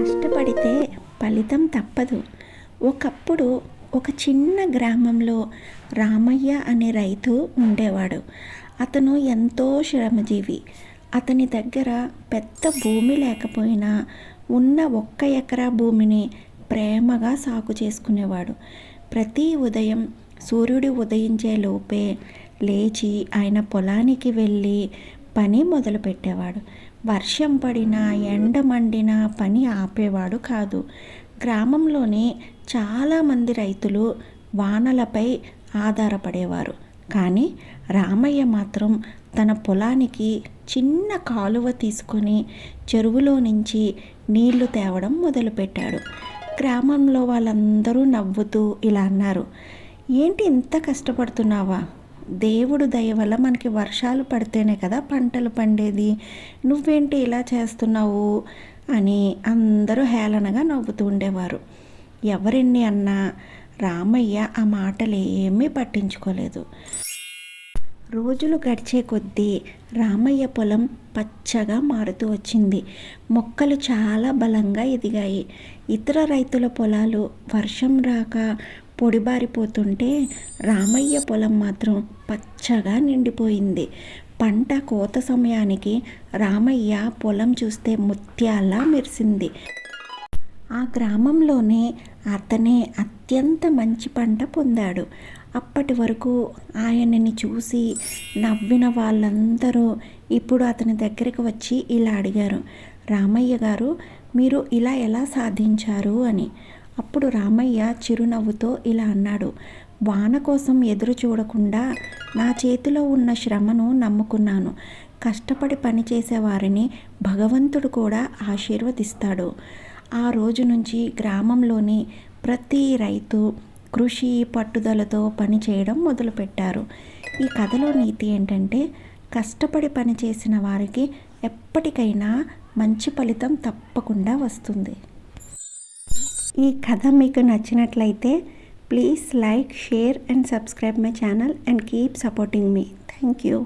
కష్టపడితే ఫలితం తప్పదు. ఒకప్పుడు ఒక చిన్న గ్రామంలో రామయ్య అనే రైతు ఉండేవాడు. అతను ఎంతో శ్రమజీవి. అతని దగ్గర పెద్ద భూమి లేకపోయినా ఉన్న 1 ఎకరా భూమిని ప్రేమగా సాగు చేసుకునేవాడు. ప్రతి ఉదయం సూర్యుడు ఉదయించే లోపే లేచి ఆయన పొలానికి వెళ్ళి పని మొదలుపెట్టేవాడు. వర్షం పడినా ఎండ మండినా పని ఆపేవాడు కాదు. గ్రామంలోని చాలామంది రైతులు వానలపై ఆధారపడేవారు. కానీ రామయ్య మాత్రం తన పొలానికి చిన్న కాలువ తీసుకొని చెరువులో నుంచి నీళ్లు తేవడం మొదలుపెట్టాడు. గ్రామంలో వాళ్ళందరూ నవ్వుతూ ఇలా అన్నారు, ఏంటి ఇంత కష్టపడుతున్నావా? దేవుడు దయ వల్ల మనకి వర్షాలు పడితేనే కదా పంటలు పండేది, నువ్వేంటి ఇలా చేస్తున్నావు అని అందరూ హేళనగా నవ్వుతూ ఉండేవారు. ఎవరెన్ని అన్నా రామయ్య ఆ మాటలు ఏమీ పట్టించుకోలేదు. రోజులు గడిచే కొద్దీ రామయ్య పొలం పచ్చగా మారుతూ వచ్చింది. మొక్కలు చాలా బలంగా ఎదిగాయి. ఇతర రైతుల పొలాలు వర్షం రాక పొడిబారిపోతుంటే రామయ్య పొలం మాత్రం పచ్చగా నిండిపోయింది. పంట కోత సమయానికి రామయ్య పొలం చూస్తే ముత్యాల్లా మెరిసింది. ఆ గ్రామంలోనే అతనే అత్యంత మంచి పంట పొందాడు. అప్పటి వరకు ఆయనని చూసి నవ్విన వాళ్ళందరూ ఇప్పుడు అతని దగ్గరికి వచ్చి ఇలా అడిగారు, రామయ్య గారు, మీరు ఇలా ఎలా సాధించారు అని. అప్పుడు రామయ్య చిరునవ్వుతో ఇలా అన్నాడు, వాన కోసం ఎదురు చూడకుండా నా చేతిలో ఉన్న శ్రమను నమ్ముకున్నాను. కష్టపడి పనిచేసే వారిని భగవంతుడు కూడా ఆశీర్వదిస్తాడు. ఆ రోజు నుంచి గ్రామంలోని ప్రతి రైతు కృషి పట్టుదలతో పనిచేయడం మొదలుపెట్టారు. ఈ కథలో నీతి ఏంటంటే, కష్టపడి పనిచేసిన వారికి ఎప్పటికైనా మంచి ఫలితం తప్పకుండా వస్తుంది. ఈ కథ మీకు నచ్చినట్లయితే please like, share and subscribe my channel and keep supporting me. Thank you.